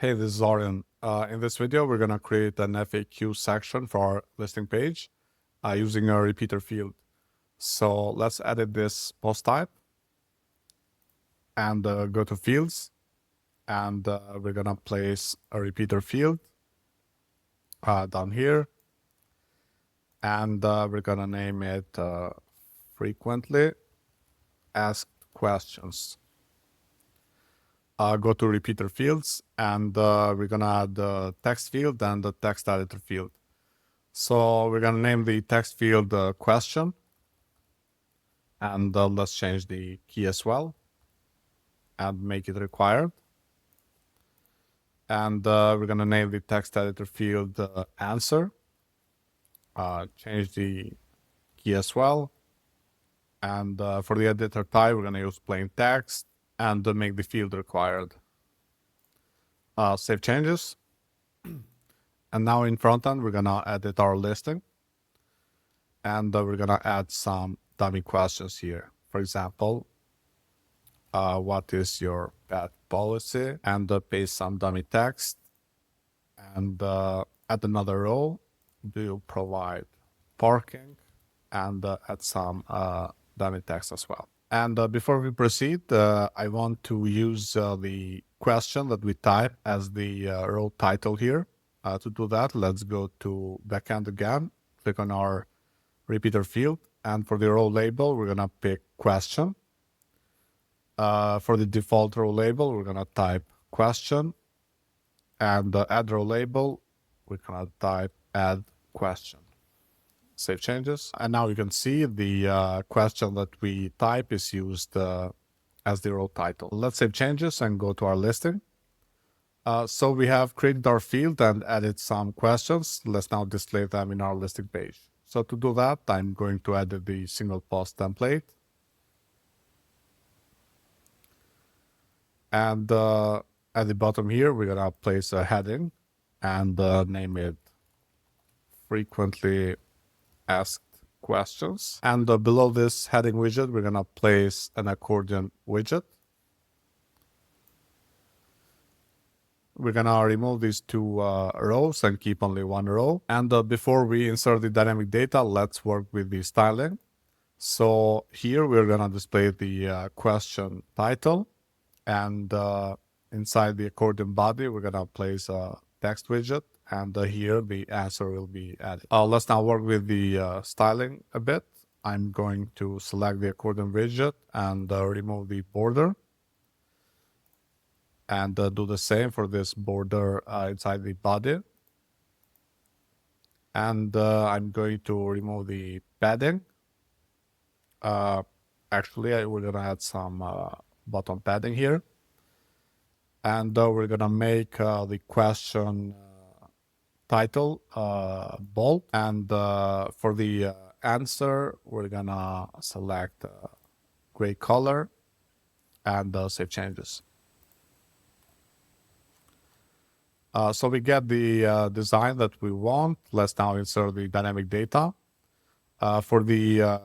Hey, this is Orion. In this video, we're going to create an FAQ section for our listing page using a repeater field. So let's edit this post type and go to fields. And we're going to place a repeater field down here. And we're going to name it frequently asked questions. Go to repeater fields, and we're going to add the text field and the text editor field. So we're going to name the text field question, and let's change the key as well and make it required. And we're going to name the text editor field answer, change the key as well. And for the editor type, we're going to use plain text and make the field required. Save changes. And now in front end, we're going to edit our listing. And we're going to add some dummy questions here. For example, what is your pet policy? And paste some dummy text. And add another row. Do you provide parking? And add some dummy text as well. And before we proceed, I want to use the question that we type as the row title here. To do that, let's go to backend again, click on our repeater field, and for the row label, we're going to pick question. For the default row label, we're going to type question, and add row label, we're going to type add question. Save changes, and now you can see the question that we type is used as the row title. Let's save changes and go to our listing. So we have created our field and added some questions. Let's now display them in our listing page. So to do that, I'm going to edit the single post template. And at the bottom here, we're going to place a heading and name it frequently asked questions. And below this heading widget, we're going to place an accordion widget. We're going to remove these two rows and keep only one row. And before we insert the dynamic data, let's work with the styling. So here we're going to display the question title. And inside the accordion body, we're going to place a text widget. And here the answer will be added. Let's now work with the styling a bit. I'm going to select the accordion widget and remove the border. And do the same for this border inside the body. And I'm going to remove the padding. Actually, we're going to add some bottom padding here. And we're going to make the question title bold. And for the answer, we're going to select gray color and save changes. So we get the design that we want. Let's now insert the dynamic data. For the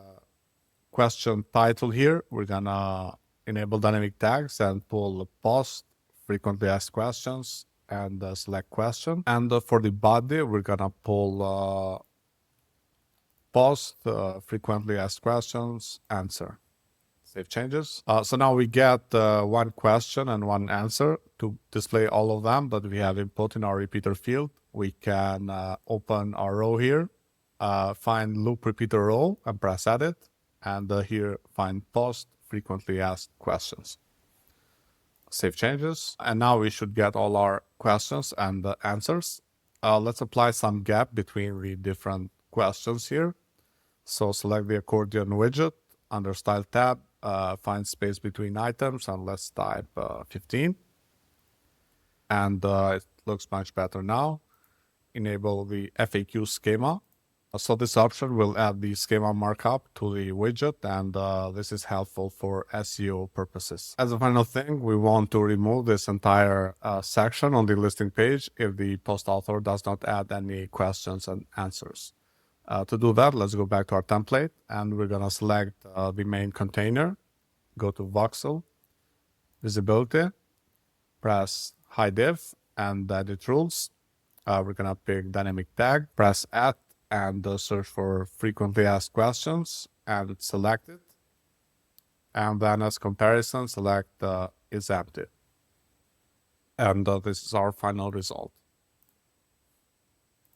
question title here, we're going to enable dynamic tags and pull post, frequently asked questions, and select question. And for the body, we're going to pull post, frequently asked questions, answer. Save changes. So now we get one question and one answer. To display all of them that we have input in our repeater field, we can open our row here, find loop repeater row and press edit, and here find post frequently asked questions. Save changes, and now we should get all our questions and answers. Let's apply some gap between the different questions here. So select the accordion widget under Style tab, find space between items, and let's type 15. And it looks much better now. Enable the FAQ schema. So this option will add the schema markup to the widget, and this is helpful for SEO purposes. As a final thing, we want to remove this entire section on the listing page if the post author does not add any questions and answers. To do that, let's go back to our template, and we're going to select the main container, go to voxel, visibility, press high div, and edit rules. We're gonna pick dynamic tag, press add, and search for frequently asked questions, and select it. And then as comparison, select is empty. And this is our final result.